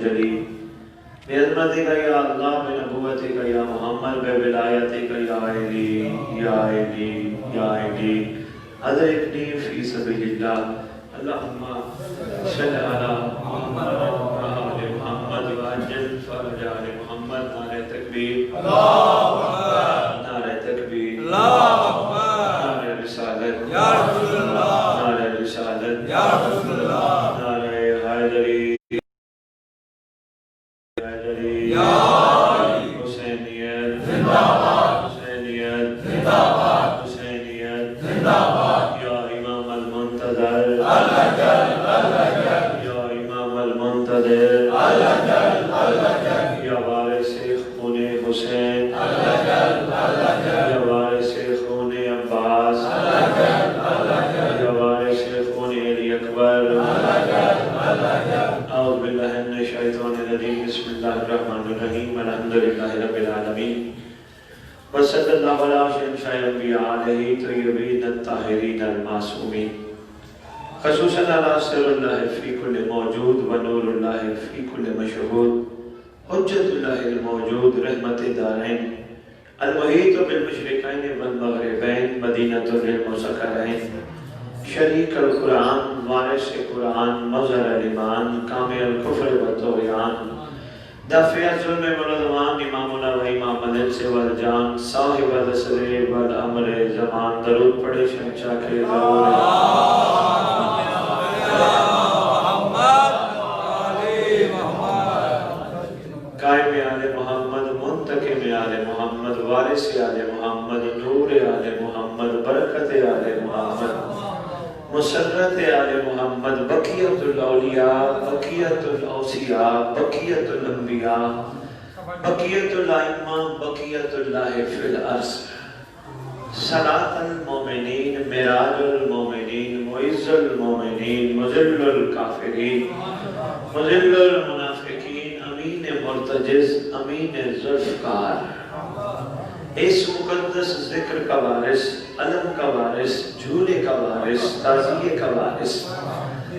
جلی بعظمتک یا اللہ بنبوتک یا محمد بولایتک یا علی یا علی یا علی ادرکنی فی سبیل اللہ اللہم صلی علی محمد وآل محمد وعجل فرج آل محمد نعرہ تکبیر نعرہ تکبیر نعرہ رسالت نعرہ رسالت نعرہ حیدری وصلی اللہ علیہ شمشاء انبیاء علیہ طیبین الطاہرین المعصومین خصوصاً علی سر اللہ فی کل موجود و نور اللہ فی کل مشہود حجت اللہ الموجود رحمت دارین المحیط بالمشرقین والمغربین مدینۃ للمسکرین شریک القرآن وارث قرآن مظہر الایمان کامل الکفر والطغیان دافع الظلم والعدوان امامنا و امام الانس والجان صاحب العصر والامر زمان درود پڑھے شہنشاہ کے ضرور قائم آل محمد منتقم آل محمد وارث آل محمد نور آل محمد برکت آل محمد مسرت آل محمد بقیت الاولیاء بقیت الاوصیاء بقیت الانبیاء بقیت الائمہ بقیت اللہ فی الارض صلاة المومنین معراج المومنین معز المومنین مذل الکافرین مذل المنافقین امین مرتجز امین ذوالفقار اس مقدس ذکر کا وارث علم کا وارث جھولے کا وارث تعزیے کا وارث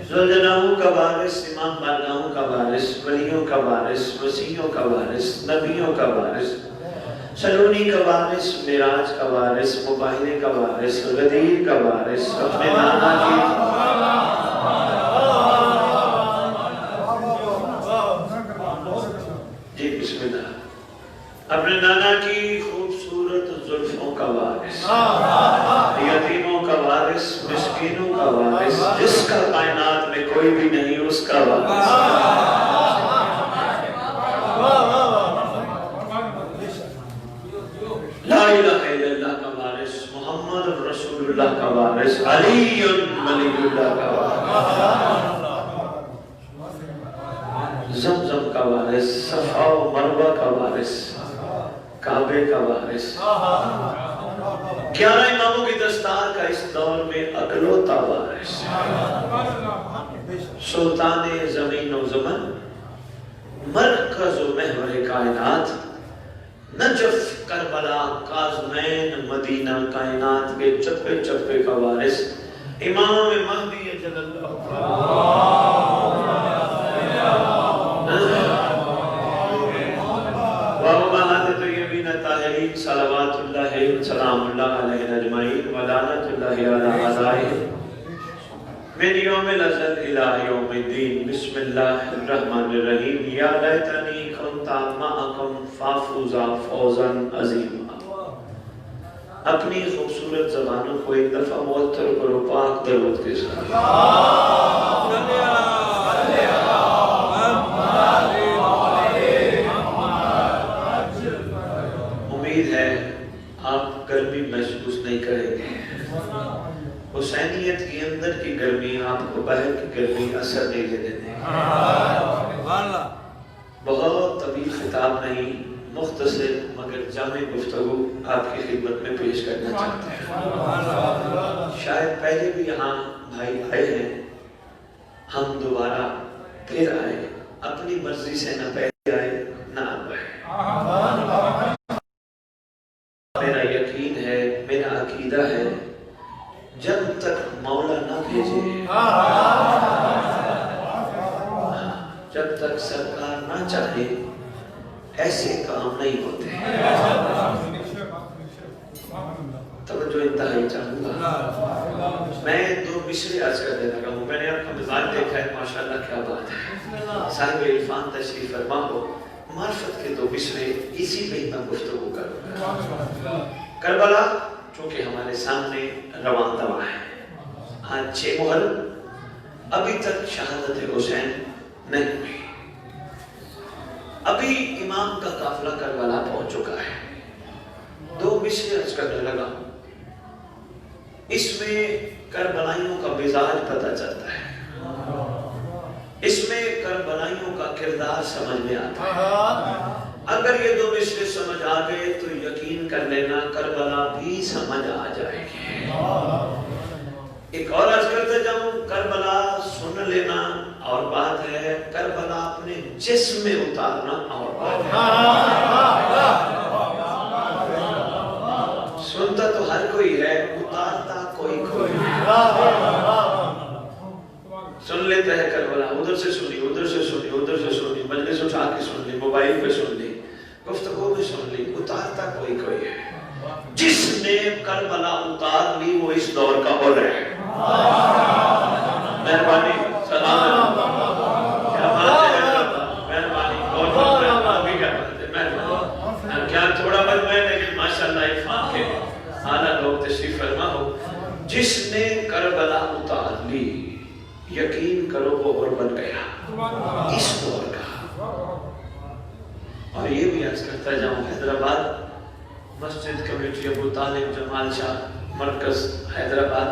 ذوالجلالہ کا وارث امام بارگاہوں کا وارث ولیوں کا وارث وسیعوں کا وارث نبیوں کا وارث سلونی کا وارث معراج کا وارث مباہنے کا وارث غدیر کا وارث اپنے نانا کی جی بسم اللہ اپنے نانا کی خوبصورت زلفوں کا وارث یتیموں کا وارث مسکینوں کا وارث جس کا کائنات میں کوئی بھی نہیں اس کا وارث لا الہ الا اللہ کا وارث محمد رسول اللہ کا وارث علی ولی اللہ کا وارث زمزم کا وارث صفا و مروہ کا وارث کعبے کا وارث 11 اماموں کی دستار کا اس دور میں اکلوتا وارث سلطان زمین و زمن مرکز و محور کائنات نجف کربلا کاظمین مدینہ کائنات کے چپے چپے کا وارث امام مہدی جل اللہ صلوات اللہ سلام اللہ علیہ اجمعین ولعنت اللہ علی اعدائہم من یوم الازل الى یوم الدین بسم اللہ الرحمن الرحیم یا لیتنی کنت معکم فافوزا فوزا عظیما اپنی خوبصورت زبانوں کو ایک دفعہ معطر کرو پاک درود کے ساتھ امید ہے آپ گرمی محسوس نہیں کریں گے حسینیت کی اندر کی گرمی آپ کو باہر کی گرمی اثر نہیں دینے دیں بہت طویل خطاب نہیں مختصر مگر جامع گفتگو آپ کی خدمت میں پیش کرنا چاہتے ہیں شاید پہلے بھی یہاں بھائی آئے ہیں ہم دوبارہ پھر آئے اپنی مرضی سے نہ پہلے آئے نہ اب آئے میرا یقین ہے میرا عقیدہ ہے جب تک مولا نہ بھیجے جب تک سرکار سرکار نہ چاہے ایسے کام نہیں ہوتے. توجہ انتہائی چاہوں گا. میں 2 مصرے عرض کرنے لگا ہوں. میں نے آپ کا مزاج دیکھا ہے، ماشاءاللہ کیا بات ہے. صاحب عرفان تشریف فرما ہو، معرفت کے 2 مصرے اسی پہ میں گفتگو کروں گا. کربلا چونکہ ہمارے سامنے رواں دوا ہے. آج 6 محرم، ابھی تک شہادت حسین نہیں ہوئی. ابھی امام کا قافلہ کربلا پہنچ چکا ہے. 2 مصرے عرض کرنے لگا. اس میں کربلائیوں کا مزاج پتہ چلتا ہے، اس میں کربلائیوں کا کردار سمجھ میں آتا ہے. اگر یہ 2 مصرے سمجھ آ گئے تو یقین کر لینا کربلا بھی سمجھ آ جائے گی. ایک اور عرض کرتے جاؤں، کربلا سن لینا اور بات ہے، کربلا اپنے جسم میں اتارنا اور بات ہے. سنتا تو ہر کوئی ہے، اتارتا کوئی سن لیتا ہے. کربلا ادھر سے سنی، ادھر سے سنی، ادھر سے سنی، مجلس اٹھا کے سن لی، موبائل پہ سن لی، گفتگو میں سن لی، اتارتا کوئی ہے. جس نے کربلا اتار لی وہ اس دور کا ہو رہا ہے. مہربانی سلام کیا بات ہے. مہربانی کیا تھوڑا بہت میں، لیکن ماشاءاللہ عرفان کے اعلیٰ لوگ تشریف فرما ہو. جس نے کربلا اتار لی یقین کرو وہ اور بن گیا اس دور کا. اور یہ بھی عرض کرتا جاؤں، حیدرآباد مسجد کمیٹی ابو طالب جمال شاہ مرکز حیدرآباد،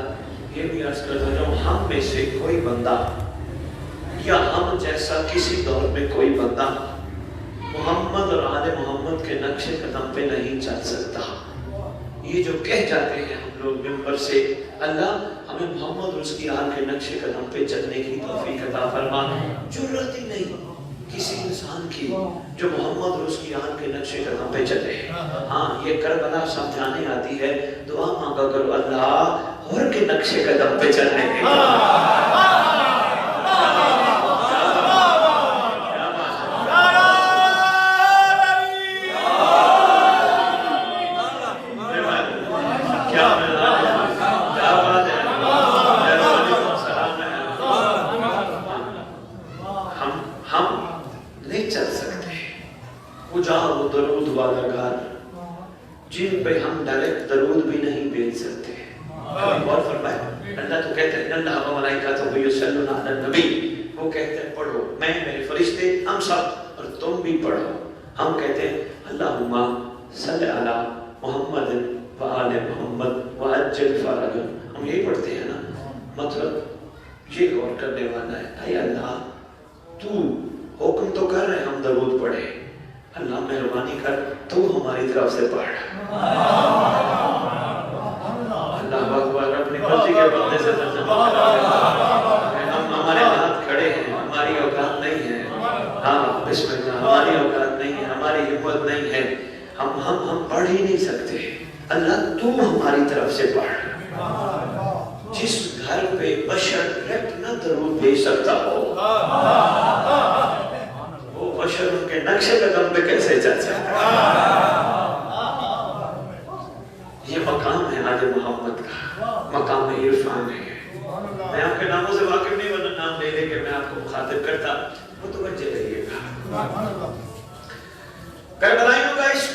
یہ بھی عرض کرتا جاؤں، ہم میں سے کوئی بندہ یا ہم جیسا کسی دور میں کوئی بندہ محمد اور آل محمد کے نقش قدم پہ نہیں چل سکتا. یہ جو کہہ جاتے ہیں ہم لوگ ممبر سے، اللہ ہمیں محمد اور اس کی آل کے نقش قدم پہ چلنے کی توفیق عطا فرما. جرأت ہی نہیں کسی انسان کی جو محمد اور اس کی آل کے نقش قدم پہ چلے. ہاں یہ کربلا سمجھانے آتی ہے، دعا مانگا کرو اللہ اور کے نقش قدم پہ چلنے کی. جن پہ ہم ڈائریکٹ درود بھی نہیں بھیج سکتے. غور فرمائے، اللہ تو کہتے ہیں اللہ و ملائکتہ یصلون علی النبی، وہ کہتے ہیں پڑھو، میں میرے فرشتے ہم سب اور تم بھی پڑھو. ہم کہتے ہیں اللہم صلی علی محمد و آل محمد وعجل فرجہ. ہم یہی پڑھتے ہیں نا. مطلب یہ غور کرنے والا ہے، اے اللہ تو حکم تو کر رہے ہم درود پڑھیں، اللہ مہربانی کر تو ہماری طرف سے پڑھ. اللہ اکبر. اپنی مرضی کے بندے سے ہم ہمارے ہاتھ کھڑے ہیں، ہماری اوقات نہیں ہے. ہاں بسم اللہ، ہماری اوقات نہیں ہے، ہماری ہمت نہیں ہے، ہم پڑھ ہی نہیں سکتے. اللہ تم ہماری طرف سے پڑھ. جس گھر پہ بشر ڈائریکٹ نہ درود بھیج سکتا ہو وہ بشر ان کے نقش قدم پہ کیسے چل سکتا ہے. یہ مقام ہے آج محمد کا، مقام عرفان ہے. میں آپ کے ناموں سے واقف نہیں، ورنہ نام لے لے کے میں آپ کو مخاطب کرتا. متوجہ رہیے گا. کربلائیوں کا عشق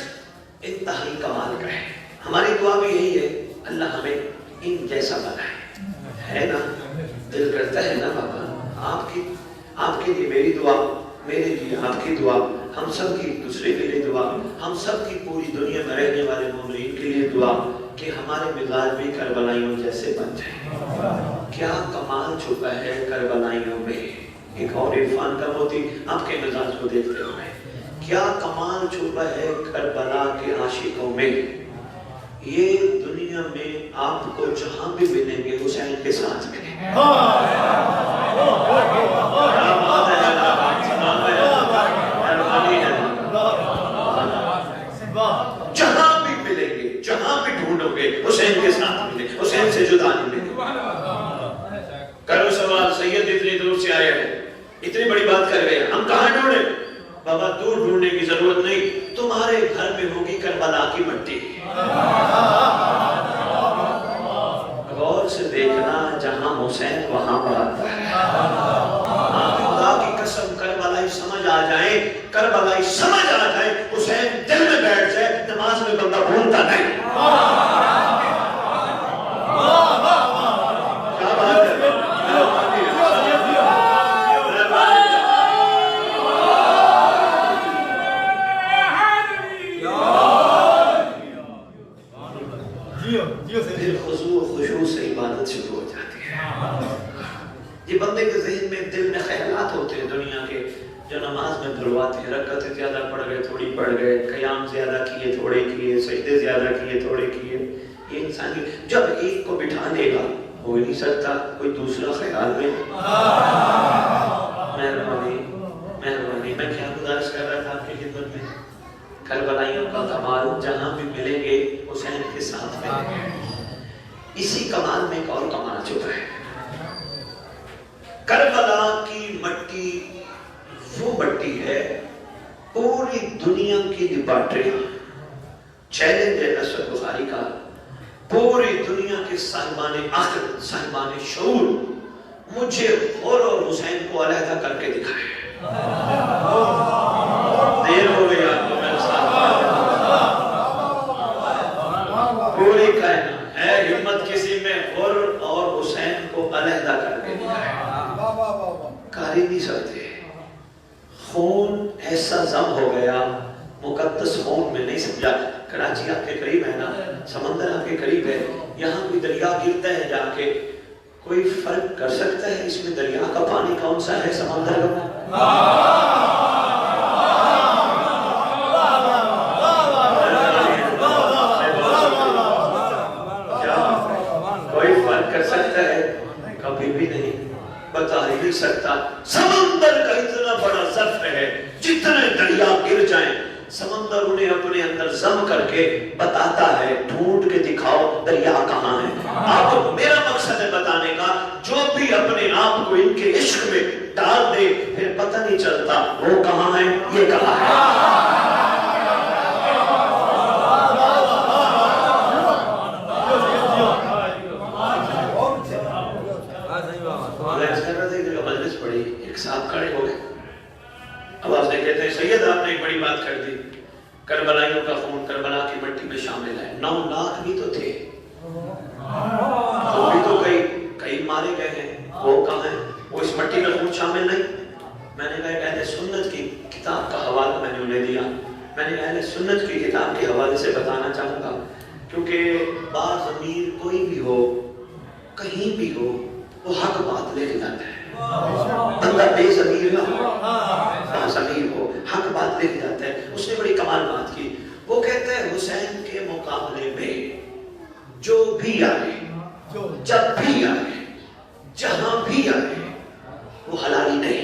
انتہائی کمال کا ہے. ہماری دعا بھی یہی ہے، اللہ ہمیں ان جیسا بنائے. ہے نا؟ دل کرتا ہے نا بابا آپ کے لیے میری دعا، میرے لیے آپ کی دعا، ہم سب کی دوسرے کے لیے دعا، ہم سب کی پوری دنیا میں رہنے والے مومنین کے لیے دعا کہ ہمارے مزاج بھی کربلائیوں جیسے بن جائیں. کیا کمال چھپا ہے کربلائیوں میں. ایک اور عرفان کا موتی آپ کے مزاج کو دیکھتے ہوئے، کیا کمال چھپا ہے کربلا کے عاشقوں میں. یہ دنیا میں آپ کو جہاں بھی ملیں گے حسین کے ساتھ ملیں گے. جہاں بھی ملیں گے، جہاں بھی ڈھونڈو گے حسین کے ساتھ ملیں، حسین سے جدا نہیں ملیں. کرو سوال، سید اتنی دور سے آئے ہیں، اتنی بڑی بات کر رہے ہیں، ہم کہاں ڈھونڈیں؟ بابا دور ڈھونڈنے کی ضرورت نہیں، تمہارے گھر میں ہوگی کربلا کی مٹی۔ غور سے دیکھنا، جہاں حسین وہاں بات ہے۔ خدا کی قسم کربلائی سمجھ آ جائیں، کربلائی سمجھ آ جائیں، حسین دل میں بیٹھ جائے، نماز میں بندہ بھولتا نہیں۔ کیا بات ہے؟ پھر خضوع و خشوع سے عبادت شروع ہو جاتی ہے۔ یہ بندے کے ذہن میں دل میں خیالات ہوتے ہیں دنیا کے، جو نماز میں بھرواتے ہیں، رکعتیں زیادہ پڑھ گئے تھوڑی پڑھ گئے، قیام زیادہ کیے تھوڑے کیے، سجدے زیادہ کیے تھوڑے کیے۔ یہ انسان جب ایک کو بٹھا دے گا ہو نہیں سکتا کوئی دوسرا خیال میں۔ مہربانی، میں کیا گزارش کر رہا تھا آپ کی خدمت میں؟ کربلائیوں کا کمال جہاں بھی ملیں گے حسین کے ساتھ ملیں گے۔ اسی کمال میں ایک اور کمال چھپا ہے۔ کربلا کی مٹی وہ مٹی ہے، پوری دنیا کی لیبارٹریاں، چیلنج ہے اسد بخاری کا، پوری دنیا کے صاحبان عقل، صاحبان شعور مجھے غور اور حسین کو علیحدہ کر کے دکھائے۔ دیر ہو گئی آپ کو میرے ساتھ، پوری کائنات ہے ہمت کسی میں غور اور حسین کو علیحدہ کر کے دکھائے۔ کاری نہیں سکتے، خون ایسا ضم ہو گیا، مقدس خون میں نہیں سمجھا۔ کراچی آپ کے قریب ہے نا، سمندر آپ کے قریب ہے، یہاں کوئی دریا گرتا ہے جا کے، کوئی فرق کر سکتا ہے اس میں دریا کا پانی کون سا ہے سمندر کا؟ کوئی فرق کر سکتا ہے؟ کبھی بھی نہیں، بتا ہی نہیں سکتا۔ سمندر کا اتنا بڑا ظرف ہے، جتنے دریا گر جائیں سمندر انہیں اپنے اندر ضم کر کے بتاتا ہے، ڈھونڈ کے دکھاؤ دریا کہاں ہے۔ آپ کو میرا مقصد ہے بتانے کا، جو بھی اپنے آپ کو ان کے عشق میں ڈال دے پھر پتہ نہیں چلتا وہ کہاں ہے یہ کہاں ہے۔ مجلس پڑی، ایک صاحب کھڑے ہو گئے، آواز سے کہتے ہیں سید آپ نے ایک بڑی بات کر دی، کربلائیوں کا خون کربلا کی مٹی میں شامل ہے۔ 9 لاکھ بھی تو تھے، وہ بھی تو کئی مارے گئے ہیں، وہ کہاں ہیں؟ وہ اس مٹی میں خون شامل نہیں۔ میں نے کہا اہل سنت کی کتاب کا حوالہ میں نے انہیں دیا، میں نے اہل سنت کی کتاب کے حوالے سے بتانا چاہوں گا، کیونکہ بعض امیر کوئی بھی ہو کہیں بھی ہو وہ حق بات لے کے جاتا ہے۔ بندہ بے ضمیر نہ ہو، ضمیر ہو، حق بات لے کے جاتا ہے۔ اس نے بڑی کمال بات کی، وہ کہتا ہے حسین کے مقابلے میں جو بھی آئے، جب بھی آئے، جہاں بھی آئے، وہ حلالی نہیں۔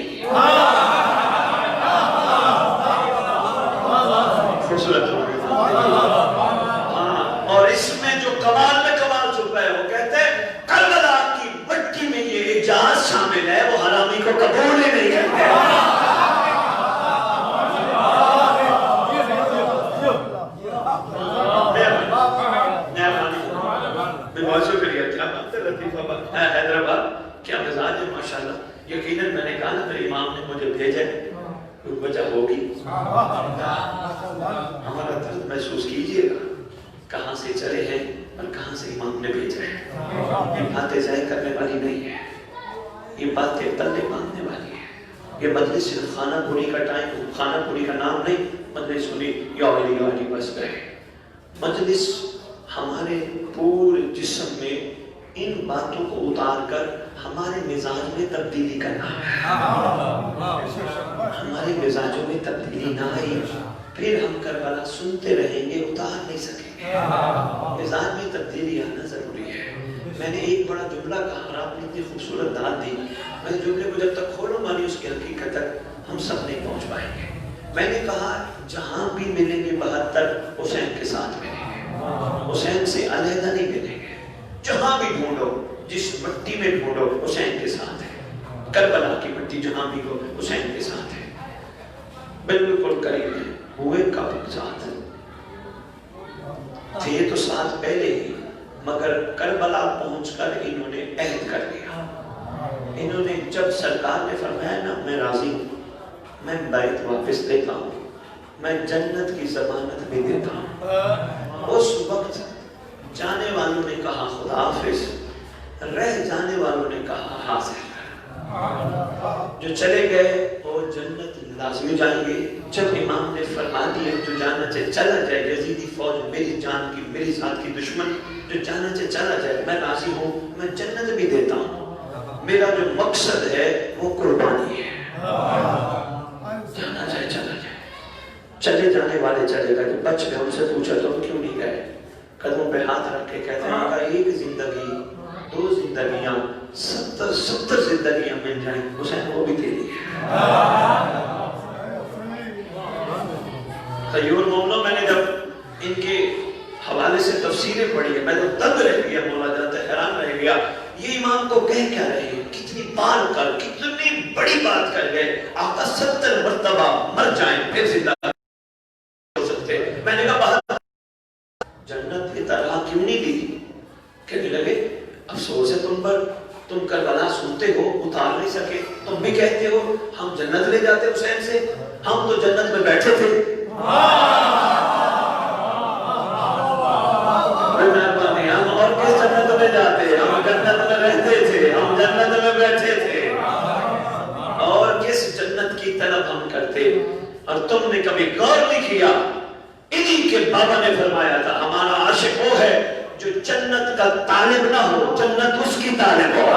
خوبصورت اور اس میں جو کمال میں کمال چھپا ہے، وہ کہتے ہیں کربلا کی مٹی میں یہ اعجاز شامل ہے، وہ حرامی کو قبول ہی نہیں کرتے۔ بہت شکریہ، کیا بات ہے لطیف بابا، حیدرآباد کیا مزاج ہے ماشاءاللہ۔ یقیناً میں نے کہا نا میرے امام نے مجھے بھیجا، کوئی وجہ ہوگی۔ ہمارا درد محسوس کیجئے گا، کہاں سے چلے ہیں اور کہاں سے امام نے بھیجا ہے۔ یہ باتیں ضائع کرنے والی نہیں ہے، یہ باتیں تلے باندھنے والی ہے۔ یہ مجلس صرف خانہ پوری کا ٹائم، خانہ پوری کا نام نہیں، مجلس سنی یا علی بس گئے۔ مجلس ہمارے پورے جسم میں ان باتوں کو اتار کر ہمارے مزاج میں تبدیلی کرنا ہے۔ ہمارے مزاجوں میں تبدیلی نہ آئی پھر ہم کربلا سنتے رہیں گے، اتار نہیں سکیں گے۔ مزاج میں تبدیلی آنا ضروری ہے۔ میں نے ایک بڑا جملہ کہا اور آپ نے اتنی خوبصورت داد دی، میں جملے کو جب تک کھولوں گا نہیں اس کی حقیقت تک ہم سب نہیں پہنچ پائیں گے۔ میں نے کہا جہاں بھی ملیں گے 72 حسین کے ساتھ ملیں گے، حسین سے علیحدہ نہیں ملیں گے۔ جہاں بھی ڈھونڈو، جس مٹی میں ڈھونڈو حسین کے ساتھ ہے، کربلا کی مٹی جہاں بھی ہو حسین کے ساتھ ہے۔ بالکل قریب ہیں. ہوئے کب ساتھ تھے تو ساتھ پہلے ہی، مگر کربلا پہنچ کر انہوں نے عہد کر لیا. انہوں نے جب سرکار نے فرمایا نا میں راضی ہوں، میں بیت واپس لیتا ہوں، میں جنت کی ضمانت بھی دیتا ہوں، اس وقت جانے والوں نے کہا خدا حافظ، رہ جانے والوں نے کہا حاضر. جو چلے گئے وہ جنت لازمی جائیں گے. جب امام نے فرما دیا جو جانا چاہے چلا جائے، یزیدی فوج میری جان کی میری ذات کی دشمن، جو جانا چاہے چلا جائے، میں راضی ہوں، میں جنت بھی دیتا ہوں، میرا جو مقصد ہے وہ قربانی ہے. جانا چاہے چلا جائے. چلے جانے والے چلے گئے. جب بچ گئے ان سے پوچھا تم کیوں نہیں گئے؟ قدموں پہ ہاتھ رکھ کے کہتے ہیں کہ ایک زندگی، دو زندگیاں، 70 زندگیاں مل جائیں حسین وہ بھی تیری ہے. خیور مومنو، میں نے جب ان کے حوالے سے تفسیریں پڑھی ہے میں تو دنگ رہ گیا، مولا جاتا حیران رہ گیا. یہ امام کو کہہ کیا رہے ہیں؟ کتنی بار کر کتنی بڑی بات کر گئے. آقا 70 مرتبہ مر جائیں پھر زندہ ہو سکتے. میں نے کہا بہت جنت کی طرح کیوں نہیں دی؟ کہنے لگے افسوس ہے تم پر، تم کربلا سنتے ہو اتار نہیں سکے، تم بھی کہتے ہو ہم جنت لے جاتے حسین سے، ہم تو جنت میں بیٹھے تھے. ہم اور کس جنت میں جاتے، ہم جنت میں رہتے تھے، ہم جنت میں بیٹھے تھے، اور کس جنت کی طلب ہم کرتے. اور تم نے کبھی غور نہیں کیا، انہی کے بابا نے فرمایا تھا ہمارا عاشق وہ ہے جو جنت کا طالب نہ ہو، جنت اس کی طالب ہو.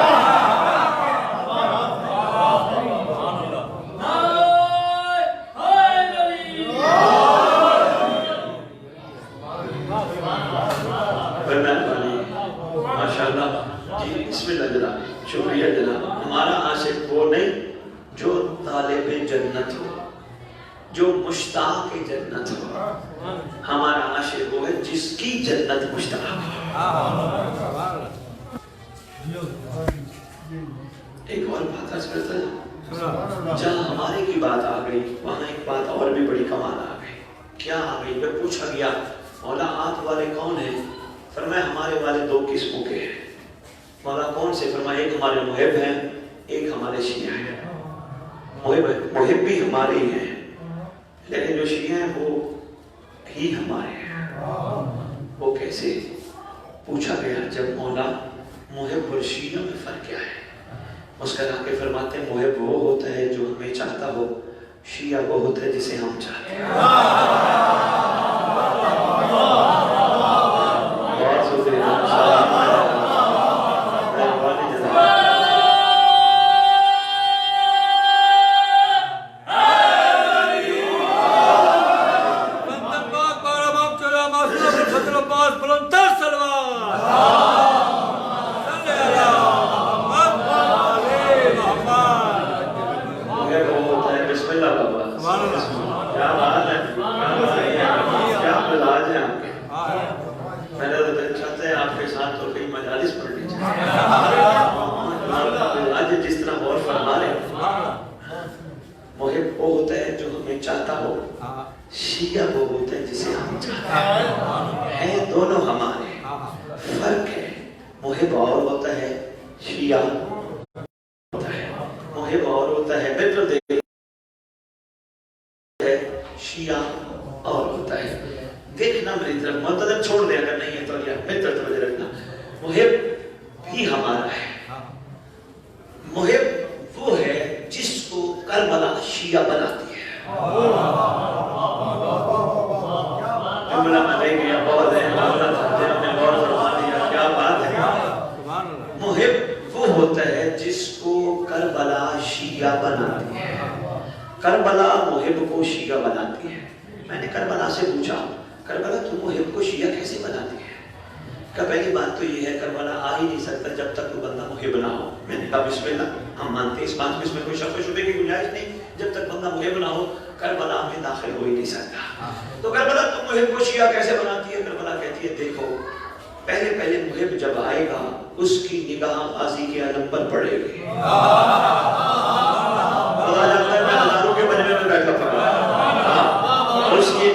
ماشاءاللہ جی، بسم اللہ جناب، شکریہ جناب. ہمارا عاشق وہ نہیں جو طالب جنت ہو، جو مشتاق جنت ہو. ہمارا عاشق وہ ہے جس کی جنت مشتاق ہو. ایک اور بات عرض کرتا ہوں، جہاں ہمارے کی بات آ گئی وہاں ایک بات اور بھی بڑی کمال آ گئی. کیا آ گئی؟ جب پوچھا گیا مولا آپ والے کون ہیں؟ فرمایا ہمارے والے دو قسموں کے ہیں. مولا کون سے؟ فرمایا ایک ہمارے محب ہیں، ایک ہمارے شیعہ ہیں. محب بھی ہمارے ہی ہیں، لیکن جو شیعہ ہیں وہ ہی ہمارے ہیں. وہ کیسے؟ پوچھا گیا جب مولا محب اور شیعہ میں فرق کیا ہے؟ مسکرا کے فرماتے ہیں محب وہ ہوتا ہے جو ہمیں چاہتا ہو، شیعہ وہ ہوتا ہے جسے ہم چاہتے ہیں.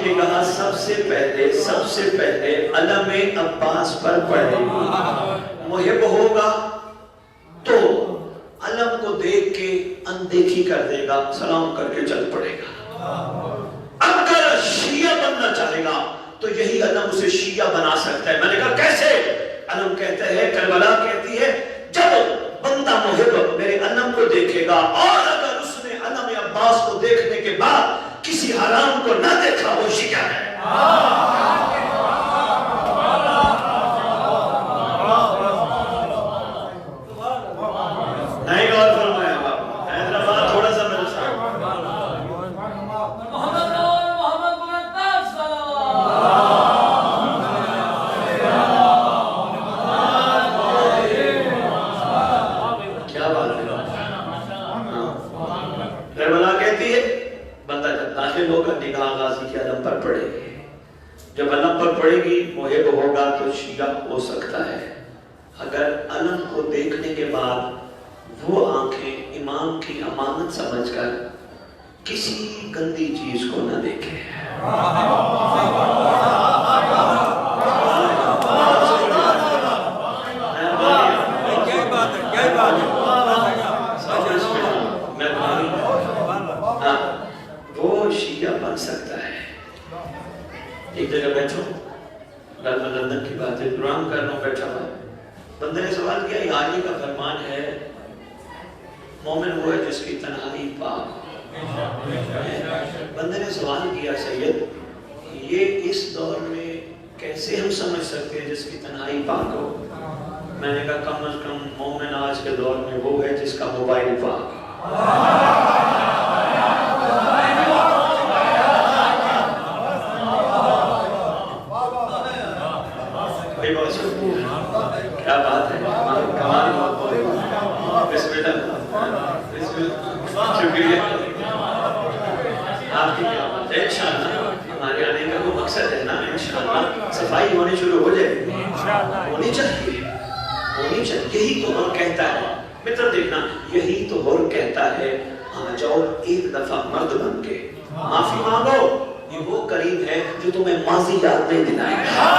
نگاہ سب سے پہلے علم عباس پر پڑے گی۔ محب ہوگا تو علم کو دیکھ کے اندیکھی کر دے گا، سلام کر کے چل پڑے گا۔ اگر شیعہ بننا چاہے گا تو یہی علم اسے شیعہ بنا سکتا ہے۔ میں نے کہا کیسے؟ علم کہتا ہے، کربلا کہتی ہے جب بندہ محب میرے علم کو دیکھے گا اور اگر اس نے علم عباس کو دیکھنے کے بعد کسی حرام کو نہ دیکھا، وہ شیعہ ہے۔ نہیں غور فرمایا آپ، حیدرآباد تھوڑا سا میرے ساتھ۔ کیا بات ہے؟ کربلا کہتی ہے بندہ جب داخل ہوگا نگاہ غازی کے علم پر پڑے گی، جب علم پر پڑے گی محب ہوگا تو شیعہ ہو سکتا ہے۔ اگر علم کو دیکھنے کے بعد وہ آنکھیں امام کی امانت سمجھ کر کسی گندی چیز کو نہ دیکھے۔ وہ شیعہ بن سکتا ہے۔ ایک جگہ بیٹھو، لندن کی بات ہے، پروگرام کر رہا ہوں، بیٹھا ہوا بندے نے سوال کیا، یہ عالی کا فرمان ہے مومن وہ ہے جس کی تنہائی پاک ہو۔ بندے نے سوال کیا، سید یہ اس دور میں کیسے ہم سمجھ سکتے ہیں جس کی تنہائی پاک ہو؟ میں نے کہا کم از کم مومن آج کے دور میں وہ ہے جس کا موبائل پاک ہو۔ کیا بات ہے، کمال بسم اللہ، شکریہ آپ کی کیا بات ہے۔ انشاءاللہ ہمارے آنے کا وہ مقصد ہے نا، انشاءاللہ صفائی ہونی شروع ہو جائے، ہونی چاہیے، یہی تو اور کہتا ہے۔ مطلب دیکھنا، یہی تو اور کہتا ہے آ جاؤ ایک دفعہ مرد بن کے معافی مانگو، یہ وہ کریم ہے جو تمہیں ماضی یاد نہیں دلائے گا۔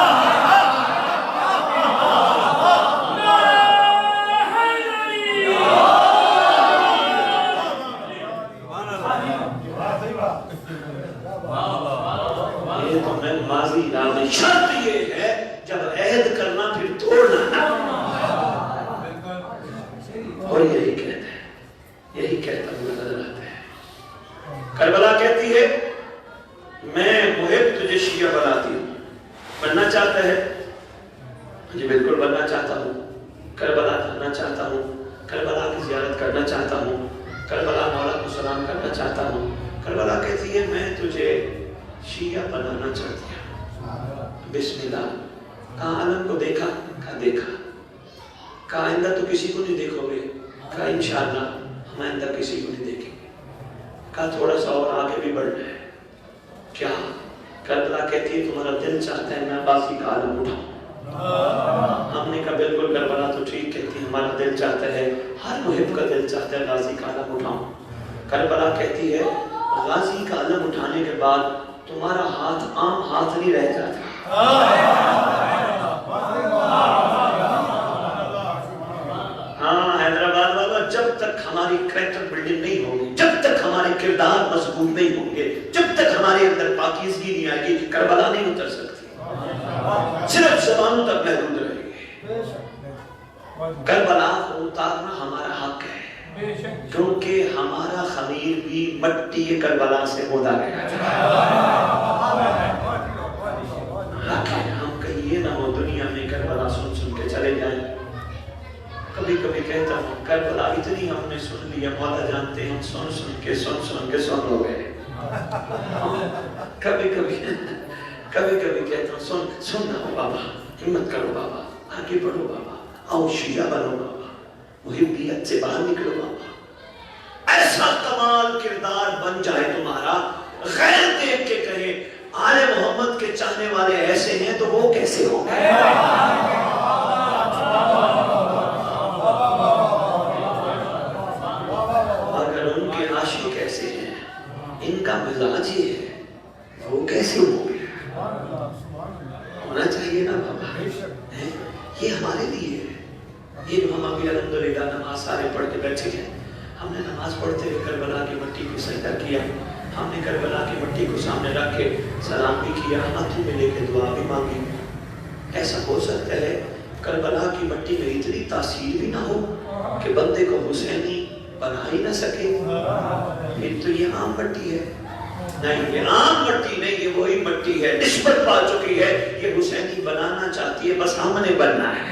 شرط یہ ہے جب عہد کرنا پھر توڑنا نہ، اور یہی کہتا ہوا نظر آتا ہے۔ کربلا کہتی ہے میں محب تجھے شیعہ بناتی ہوں، بننا چاہتا ہے؟ جی بالکل بننا چاہتا ہوں، کربلا جانا چاہتا ہوں، کربلا کی زیارت کرنا چاہتا ہوں، کربلا مولا کو سلام کرنا چاہتا ہوں۔ کربلا کہتی ہے میں تجھے شیعہ بنانا چاہتی ہوں۔ بسم اللہ، کہا علم کو دیکھا؟ کہا دیکھا۔ کہا آئندہ تو کسی کو نہیں دیکھو گے؟ کہا انشاءاللہ ہم آئندہ کسی کو نہیں دیکھیں گے۔ کہا تھوڑا سا اور آگے بھی بڑھنا ہے۔ کیا؟ کربلا کہتی ہے تمہارا دل چاہتا ہے میں غازی کا علم اٹھاؤں۔ ہم نے کہا بالکل کربلا تو ٹھیک کہتی ہے، ہمارا دل چاہتا ہے، ہر محب کا دل چاہتا ہے غازی کا علم اٹھاؤں۔ کربلا کہتی ہے غازی کا علم اٹھانے کے بعد تمہارا ہاتھ عام ہاتھ نہیں رہ جاتا۔ ہاں حیدرآباد والا، جب تک ہماری کریکٹر بلڈنگ نہیں ہوگی، جب تک ہمارے کردار مضبوط نہیں ہوں گے، جب تک ہمارے اندر پاکیزگی نہیں آئے گی، کربلا نہیں اتر سکتی، صرف زبانوں تک محدود رہے گی۔ کربلا کو اتارنا ہمارا حق ہے، کیونکہ ہمارا خمیر بھی مٹی کربلا سے ہودا گیا تھا۔ ہم کہیں یہ نہ ہو دنیا میں کربلا سن سن کے چلے جائیں۔ کبھی کبھی کہتا ہوں کربلا اتنی ہم نے سن لیا، مولا جانتے ہیں سن سن کے سن ہو گئے۔ کبھی کبھی کہتا ہوں سننا ہو بابا، ہمت کرو بابا، آگے بڑھو بابا، آؤ شیعہ بنو بابا، محبیت سے باہر نکلو بابا، ایسا کمال کردار بن جائے تمہارا، غیر دیکھ کے کہے آل محمد کے چاہنے والے ایسے ہیں تو وہ کیسے ہوں گے؟ اگر ان کے عاشق کیسے ہیں، ان کا مزاج یہ ہے، وہ کیسے ہو گیا؟ ہونا چاہیے نا بابا، یہ ہمارے لیے ہے۔ یہ جو ہم ابھی الحمدللہ نماز سارے پڑھ کے بیٹھے ہیں، ہم نے نماز پڑھتے ہوئے کربلا کی مٹی کو سجدہ کیا، ہم نے کربلا کی مٹی کو سامنے رکھ کے سلام بھی کیا، ہاتھوں میں لے کے دعا بھی مانگی۔ ایسا ہو سکتا ہے کربلا کی مٹی میں اتنی تاثیر بھی نہ ہو کہ بندے کو حسینی بنا ہی نہ سکے؟ پھر تو یہ عام مٹی ہے۔ نہیں، یہ عام مٹی نہیں، یہ وہی مٹی ہے، نسبت پا چکی ہے، یہ حسینی بنانا چاہتی ہے، بس ہم نے بننا ہے۔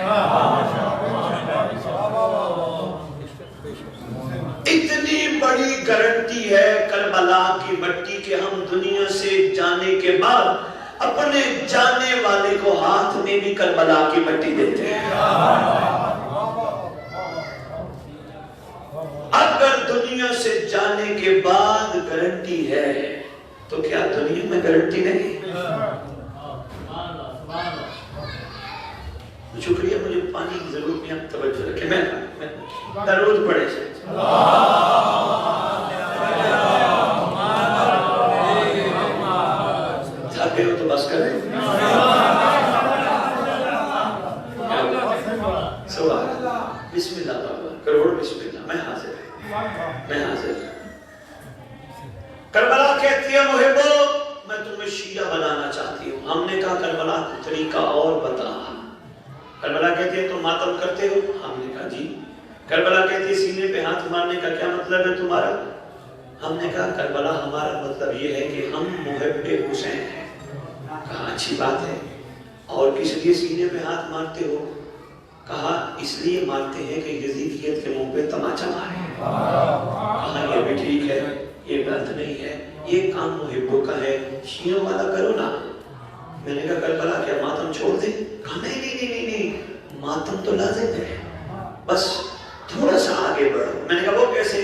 اتنی بڑی گارنٹی ہے کربلا کی مٹی کے ہم دنیا سے جانے کے بعد اپنے جانے والے کو ہاتھ میں بھی کربلا کی مٹی دیتے ہیں۔ اگر دنیا سے جانے کے بعد گارنٹی ہے تو کیا دنیا میں گارنٹی نہیں؟ شکریہ، مجھے پانی کی ضرورت نہیں، آپ توجہ رکھیں، میں درود پڑھے سے تھکے ہو تو بس کریں۔ سوال، بسم اللہ بابا، کروڑ بسم اللہ، میں حاضر ہوں، میں حاضر ہوں۔ کربلا کہتی ہے محبو میں تمہیں شیعہ بنانا چاہتی ہوں۔ ہم نے کہا کربلا کو طریقہ اور بتا۔ کربلا کہتی ہے تم ماتم کرتے ہو؟ ہم نے کہا جی۔ کربلا کہتی ہے سینے پہ ہاتھ مارنے کا کیا مطلب ہے تمہارا؟ ہم نے کہا کربلا ہمارا مطلب یہ ہے کہ ہم محب حسین ہیں۔ کہا اچھی بات ہے، اور کس لیے سینے پہ ہاتھ مارتے ہو؟ کہا اس لیے مارتے ہیں کہ یزیدیت کے منہ پہ تماچا مارے۔ کہا یہ بھی ٹھیک ہے، یہ غلط نہیں ہے، یہ کام محبوں کا ہے، شیعوں والا کرو نا۔ میں نے کہا کربلا کیا ماتم چھوڑ دیں؟ کہا نہیں نہیں نہیں نہیں، ماتم تو لازم ہے، بس تھوڑا سا آگے بڑھو۔ میں نے کہا وہ کیسے؟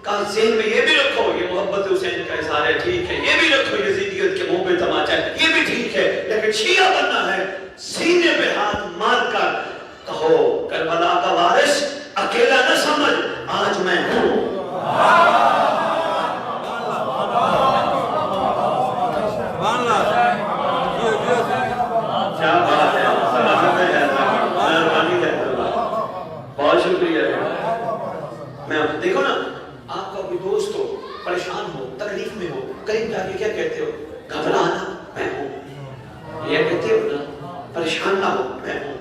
کہا ذہن میں یہ بھی رکھو یہ محبت حسین کا اظہار ہے، ٹھیک ہے، یہ بھی رکھو یزیدیت کے منہ پہ تماچا ہے، یہ بھی ٹھیک ہے، لیکن شیعہ بننا ہے سینے پہ ہاتھ مار کر کہو کربلا کا وارث اکیلا نہ سمجھ، آج میں ہوں۔ کیا بات ہے، سلامت ہے، مہربانی ہے، بہت شکریہ۔ میں دیکھو نا، آپ کا کوئی دوست ہو، پریشان ہو، تکلیف میں ہو، قریب جا کے کیا کہتے ہو؟ گھبرانا میں ہوں، یہ کہتے ہو نا، پریشان نہ ہو میں ہوں۔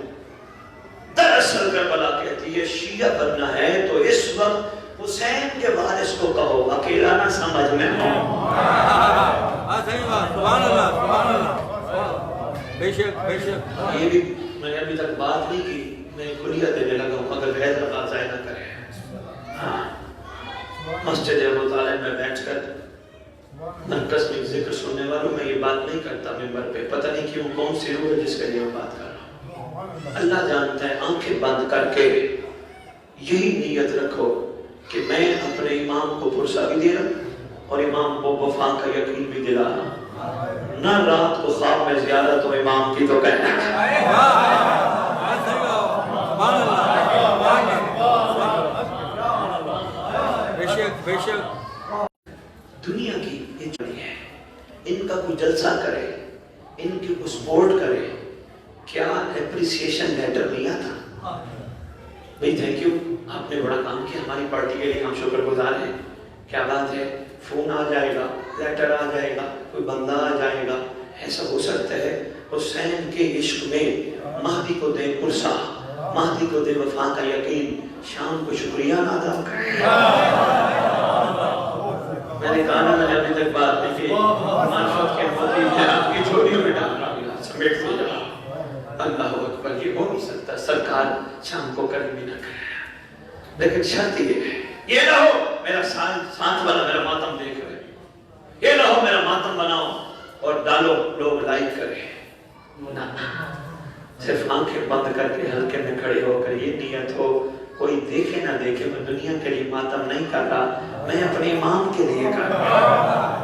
دراصل کربلا کہتی ہے شیعہ بننا ہے تو اس وقت حسین کے وارث کو کہو اکیلا نہ سمجھ میں ہوں۔ سبحان اللہ، سبحان اللہ، بے شک بے شک۔ یہ بھی میں نے ابھی تک بات نہیں کی، میں کلیہ دینے لگا ہوں، اگر غیر رفاظ ضائع نہ کرے۔ ہاں، مسجد ابو طالب میں بیٹھ کر مرکز میں ذکر سننے والوں میں یہ بات نہیں کرتا ممبر پہ، پتہ نہیں کیوں، کون سی روح ہے جس کے لیے میں بات کر رہا ہوں، اللہ جانتا ہے۔ آنکھیں بند کر کے یہی نیت رکھو کہ میں اپنے امام کو پرسہ بھی دے رہا ہوں اور امام کو وفا کا یقین بھی دلا رہا ہوں، نہ رات کو خواب میں زیارت ہو امام کی تو کہنا بے شک۔ دنیا کی یہ جڑی ہے، ان کا کوئی جلسہ کرے، ان کی کوئی سپورٹ کرے، کیا اپریسیشن لیٹر نہیں آتا؟ بھئی تھینک یو، آپ نے بڑا کام کیا ہماری پارٹی کے لیے، ہم شکر گزار ہیں، کیا بات ہے، فون آ جائے گا، لیٹر آ جائے گا، کوئی بندہ آ جائے گا۔ ایسا ہو سکتا ہے حسین کے عشق میں مہدی کو دے پرسہ، مہدی کو دے وفا کا یقین، شام کو شکریہ ادا کرے۔ میں نے کہا نا، میں نے ابھی تک بات نہیں کی، معرفت کے موتی میں آپ کی جھولیوں میں ڈال رہا ہوں، سمیٹ سے جا۔ اللہ اکبر، یہ ہو نہیں سکتا، سرکار شام کو کریں بھی نہ کرے، لیکن شرط یہ ہے، یہ نہ ہو میرا ساتھ والا میرا ماتم دیکھ رہے، یہ نہ ہو میرا ماتم بناؤ اور ڈالو لوگ لائک کریں، نہ، صرف آنکھیں بند کر کے ہلکے میں کھڑے ہو کر یہ نیت ہو، کوئی دیکھے نہ دیکھے، میں دنیا کے لیے ماتم نہیں کر رہا، میں اپنے امام کے لیے کر رہا۔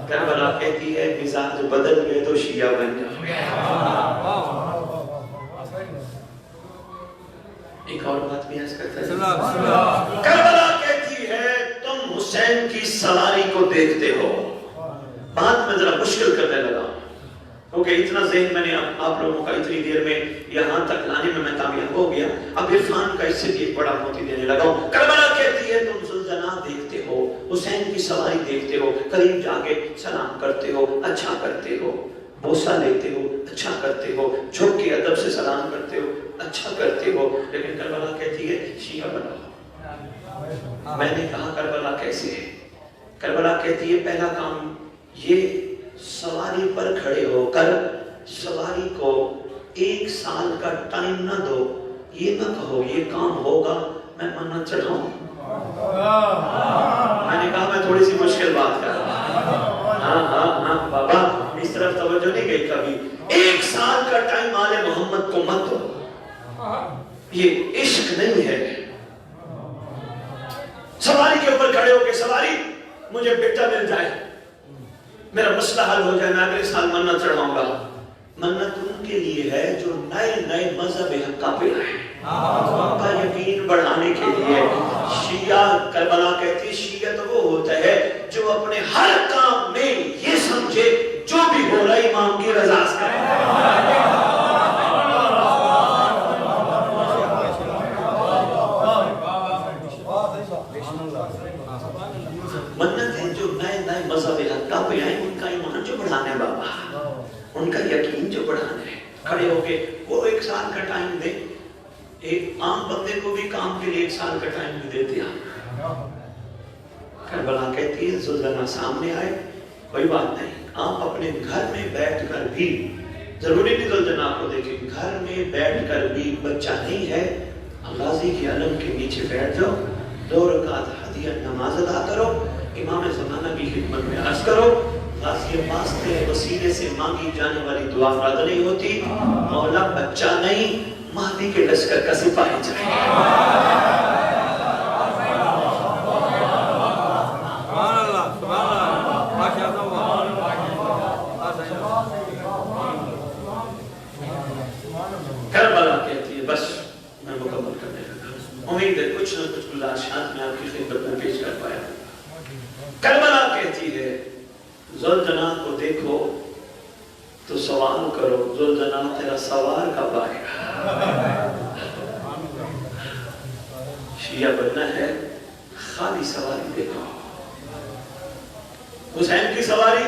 کربلا کہتی ہے مزاج بدل گئے تو شیعہ بن جاؤ۔ ایک اور بات بھی عرض کرتا ہے، کربلا کہتی ہے تم حسین کی سواری کو دیکھتے ہو، بات میں ذرا مشکل کرنے لگا کیونکہ اتنا ذہن میں نے آپ لوگوں کا اتنی دیر میں یہاں تک لانے میں کامیاب ہو گیا. اب عرفان کا اس سے بھی ایک بڑا موتی دینے لگا ہوں. کربلا کہتی ہے تم زلزلہ دیکھتے ہو, حسین کی سواری دیکھتے ہو, قریب جا کے سلام کرتے ہو, اچھا کرتے ہو, بوسہ لیتے ہو, اچھا کرتے ہو, جھک کے ادب سے سلام کرتے ہو, اچھا کرتے ہو, لیکن کربلا کہتی ہے شیعہ بناؤ. میں نے کہا کربلا کیسے ہے؟ کربلا کہتی ہے پہلا کام یہ سواری پر کھڑے ہو کر سواری کو 1 سال کا ٹائم نہ دو, یہ نہ کہو یہ کام ہوگا میں منت چڑھاؤں. میں نے کہا میں تھوڑی سی مشکل بات کر رہا ہوں. ہاں بابا اس طرف توجہ نہیں گئی کبھی. 1 سال کا ٹائم آل محمد کو مت دو, یہ عشق نہیں ہے. سواری کے اوپر کھڑے ہو کے سواری مجھے بیٹا مل جائے, میرا مسئلہ حل ہو جائے, میں اگلے سال منت چڑھاؤں گا. منت ان کے لیے ہے جو نئے مذہب حقہ پہ آئے, ان کا یقین بڑھانے کے لیے. شیعہ کربلا کہتی شیعہ تو وہ ہوتا ہے جو اپنے ہر کام میں یہ سمجھے جو بھی ہو رہا ہے امام کی رضا سے کرے. منت ہے جو نئے مذہب حقہ پہ آئے, ان کا ایمان جو بڑھانا ہے بابا, ان کا یقین جو بڑھانا ہے. کھڑے ہو کے وہ 1 سال کا ٹائم دے. ایک عام بندے کو بھی کام کے لیے 1 سال کا ٹائم بھی دیتے ہیں. کربلا کہتی ہے زلزلہ سامنے آئے کوئی بات نہیں, آپ اپنے گھر میں بیٹھ کر بھی, ضروری نہیں زلزلہ کو دیکھیں, گھر میں بیٹھ کر بھی بچہ نہیں ہے, اللہ زی کے علم کے نیچے بیٹھ جاؤ, 2 رکعت ہدیہ نماز ادا کرو, امام زمانہ کی خدمت میں عرض کرو. غازی عباس کے وسیلے سے مانگی جانے والی دعا رد نہیں ہوتی. مولا بچہ نہیں مہدی کے لشکر کا سپاہی چاہیے. کربلا کہتی ہے بس میں مکمل کرنے لگا. امید ہے کچھ نہ کچھ گزارشات میں آپ کی خدمت میں پیش کر پایا. کربلا کہتی ہے زلزلہ کو دیکھو تو سوال کرو زلزلہ تیرا سوار کب آئے گا. شیعہ بننا ہے خالی سواری دیکھو. حسین کی سواری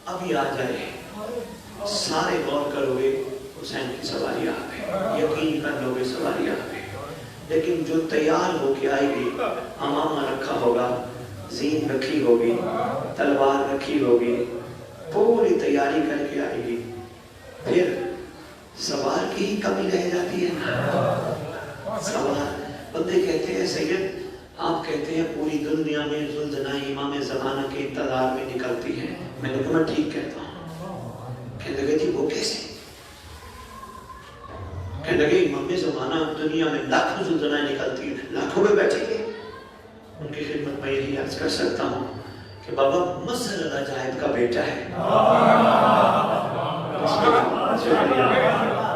ابھی آ جائے, سارے غور کرو گے حسین کی سواری آ گئی, یقین کر لو گے سواری آ گئی. لیکن جو تیار ہو کے آئے گی, امامہ رکھا ہوگا, زین رکھی ہوگی, تلوار رکھی ہوگی, پوری تیاری کر کے آئے گی, پھر سوار کی ہی کمی رہ جاتی ہے نا. سوار بندے کہتے ہیں سید آپ کہتے ہیں پوری دنیا میں زلزلہ امام زمانہ کے انتظار میں نکلتی ہے. میں نے کہا میں ٹھیک کہتا ہوں. کہنے لگے جی وہ کیسے؟ کہنے لگے امام زمانہ دنیا میں لاکھوں زلزلہ نکلتی ہیں, لاکھوں میں بیٹھیں گے. ان کی خدمت میں یہی عرض کر سکتا ہوں کہ بابا مظہر العجائب کا بیٹا ہے.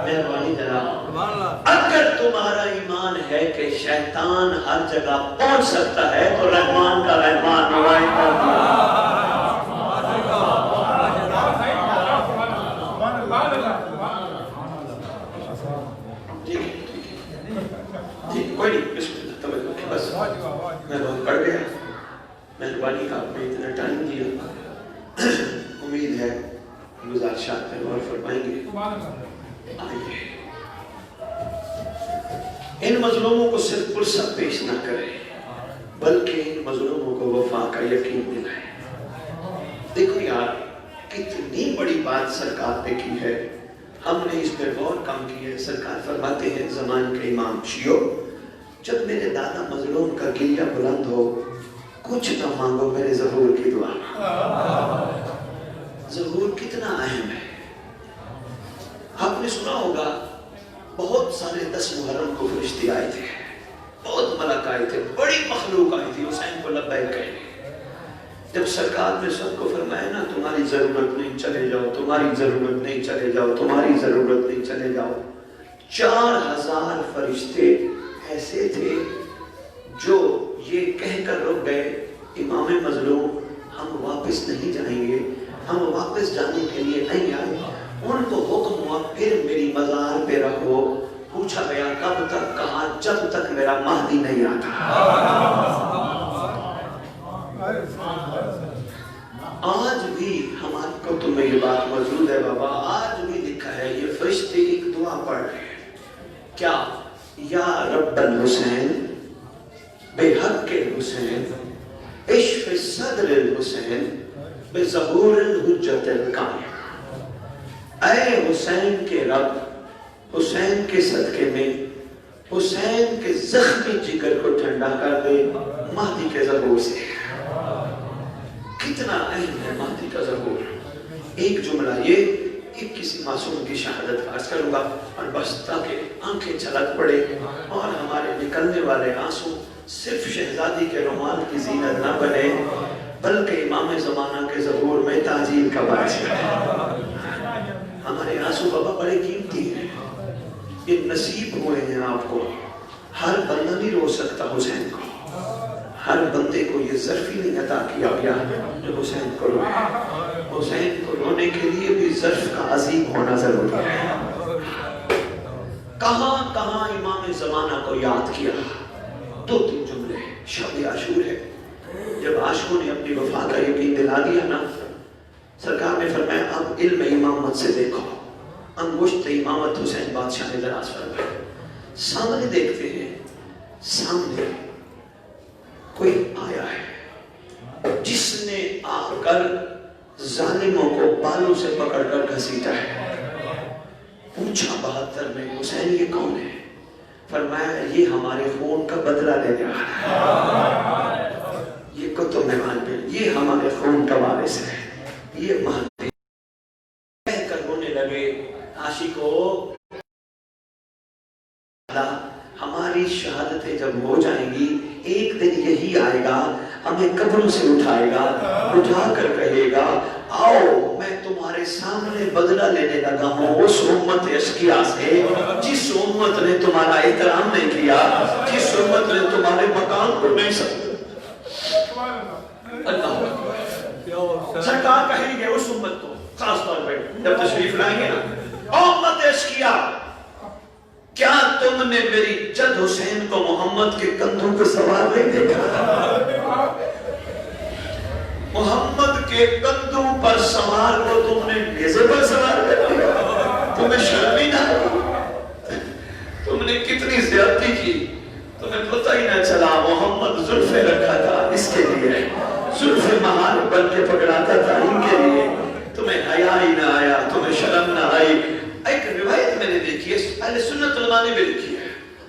مہربانی جناب, اگر تمہارا ایمان ہے کہ شیطان ہر جگہ پہنچ سکتا ہے تو رحمان کا رحمان نمائن کر دیا. کوئی نہیں, بسم اللہ, توجہ بس میں بہت پڑھ گیا. مہربانی آپ نے اتنا ٹائم دیا, امید ہے گزارشات پر غور فرمائیں گے. آئیے ان مظلوموں کو صرف فرصت پیش نہ کریں بلکہ ان مظلوموں کو وفا کا یقین دلائیں. دیکھو یار کتنی بڑی بات سرکار نے کی ہے, ہم نے اس پر غور کم کی ہے. سرکار فرماتے ہیں زمان کے امام شیعو, جب میرے دادا مظلوم کا گریہ بلند ہو کچھ نہ مانگو میرے ظہور کی دعا. ظہور کتنا اہم ہے. آپ نے سنا ہوگا بہت سارے 10 محرم کو فرشتے آئے تھے, بہت ملک آئے تھے, بڑی مخلوق آئی تھی حسین کو لبیک کہنے. جب سرکار نے سب کو فرمایا نا تمہاری ضرورت نہیں چلے جاؤ, تمہاری ضرورت نہیں چلے جاؤ, تمہاری ضرورت نہیں چلے جاؤ, 4000 فرشتے ایسے تھے جو یہ کہہ کر رک گئے امام مظلوم ہم واپس نہیں جائیں گے، ہم واپس جانے کے لیے نہیں آئے۔ ان کو حکم ہوا پھر میری مزار پہ رہو۔ پوچھا گیا کب تک؟ کہا جب تک میرا مہدی نہیں آتا۔ آج بھی ہمارے کتب میں یہ بات موجود ہے بابا، آج بھی لکھا ہے، یہ فرشتے ایک دعا پڑھ رہے ہیں، کیا؟ یا رب الحسین بحق الحسین اشف صدر الحسین بظہور الحجت القائم۔ اے حسین کے رب، حسین کے صدقے میں حسین کے زخمی جگر کو ٹھنڈا کر دے مہدی کے ظہور سے۔ کتنا اہم ہے مہدی کا ظہور۔ ایک جملہ یہ، ایک کسی معصوم کی شہادت عرض کروں گا اور بس تاکہ آنکھیں چھلک پڑے اور ہمارے نکلنے والے آنسو صرف شہزادی کے رومال کی زینت نہ بنے بلکہ امام زمانہ کے ظہور میں تعجیل کا باعث ہے۔ ہمارے آنسو بابا بڑے قیمتی ہیں، یہ نصیب ہوئے ہیں آپ کو۔ ہر بندہ نہیں رو سکتا حسین کو، ہر بندے کو یہ ظرف ہی نہیں عطا کیا گیا جو حسین کو روئے۔ حسین کو رونے کے لیے بھی ظرف کا عظیم ہونا ضروری ہے۔ کہاں کہاں امام زمانہ کو یاد کیا؟ دو تین جملے، شب عاشور ہے، جب عاشقوں نے اپنی وفا کا یقین دلا دیا نا، سرکار نے فرمایا اب علم امامت سے دیکھو۔ انگشت امامت حسین بادشاہ نے دراز فرمایا، سامنے دیکھتے ہیں، سامنے کوئی آیا ہے جس نے آ کر ظالموں کو بالوں سے پکڑ کر گھسیٹا ہے۔ پوچھا 72 میں حسین یہ کون ہے؟ فرمایا یہ ہمارے خون کا بدلہ لینے والا ہے۔ یہ کتب میں معلوم، یہ ہمارے خون کا وارث ہے، یہ مہدی۔ کہہ کر رونے لگے عاشقوں، ہماری شہادتیں جب ہو جائیں گی ایک دن یہی آئے گا، ہمیں قبروں سے اٹھائے گا، اٹھا کر کہے گا آؤ میں تمہارے سامنے بدلہ لینے لگا ہوں اس امت اشقیاء سے جس امت نے تمہارا احترام نہیں کیا، جس امت نے تمہارے مقام کو نہیں سمجھا۔ اللہ سرکار کہیں گے اس امت کو، خاص طور پہ جب تشریف لائیں گے نا، امت اشقیاء کیا تم نے میری جد حسین کو محمد کے کندھوں پہ سوار نہیں دیکھا؟ محمد کے کندھوں پر سوار کو تم نے نیزے پر سوار کر دیا؟ تمہیں شرم ہی نہ آئی؟ تم نے کتنی زیادتی کی، تمہیں پتہ ہی نہ چلا محمد زلفیں رکھا تھا اس کے لیے، زلفیں مہار بن کے پکڑاتا تھا ان کے لیے، تمہیں حیا ہی نہ آیا، تمہیں شرم نہ آئی۔ ایک روایت میں نے دیکھی ہے، اہل سنت علماء نے بھی لکھی ہے،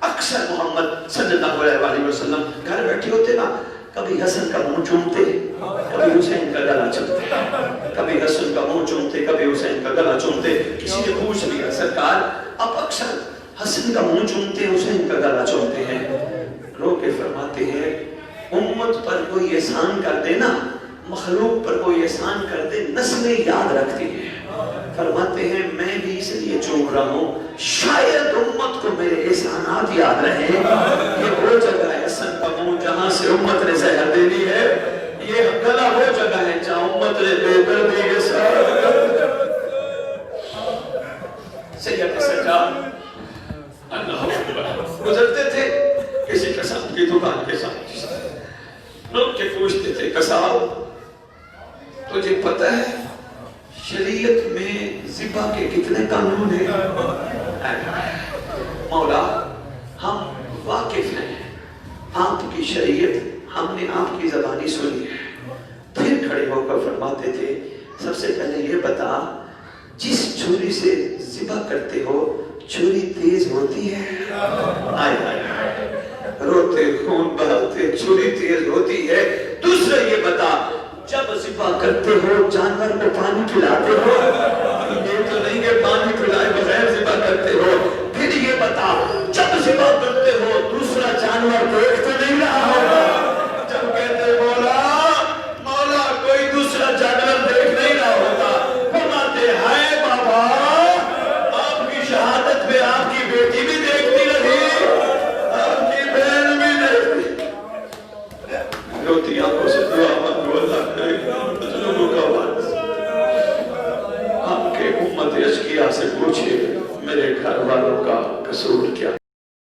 اکثر محمد صلی اللہ علیہ وسلم گھر بیٹھے ہوتے نا، کبھی حسن کا منہ چومتے، کبھی حسین کا گلا چومتے، کبھی حسن کا منہ چومتے، کبھی حسین کا گلا چومتے۔ کسی نے پوچھ لیا سرکار آپ اکثر حسن کا منہ چومتے حسین کا گلا چومتے ہیں؟ رو کے فرماتے ہیں امت پر کوئی احسان کر دے نا، مخلوق پر کوئی احسان کر دے، نسلیں یاد رکھتی ہیں۔ فرماتے ہیں میں بھی اس لیے چوم رہا ہوں شاید امت کو میرے احسانات یاد رہے۔ یہ وہ جگہ ہے حسن کا منہ جہاں سے امت نے زہر دینی ہے، یہ گلا وہ جگہ ہے جہاں امت نے بے دردی کے ساتھ سید سرکار اللہ گزرتے تھے کسی قصاب کی دکان کے ساتھ، لوگ کے پوچھتے تھے قصاب تجھے پتہ ہے شریعت میں ذبح کے کتنے قانون ہیں؟ مولا ہم واقف ہیں، آپ کی شریعت ہم نے آپ کی زبانی سنی ہے۔ پھر کھڑے ہو کر فرماتے تھے سب سے پہلے یہ بتا جس چھری سے ذبح کرتے ہو چھری تیز ہوتی ہے؟ آئے آئے روتے خون بہاتے چھری تیز ہوتی ہے۔ دوسرا یہ بتا جب ذبح کرتے ہو جانور کو پانی پلاتے ہو؟ یہ تو نہیں کہ پانی پلائے بغیر ذبح کرتے ہو۔ پھر یہ بتا جب ذبح کرتے ہو دوسرا جانور دیکھ تو نہیں رہا ہوگا؟ جب کہتے مولا کوئی دوسرا جانور دیکھ نہیں رہا ہوتا، فرماتے ہائے بابا آپ کی شہادت میں آپ کی بیٹی بھی دیکھتی رہی، آپ کی بہن بھی دیکھتی، روتی آنکھوں سے دعا مانگو اللہ کرے رزقیہ سے پوچھے میرے گھر والوں کا قصور کیا؟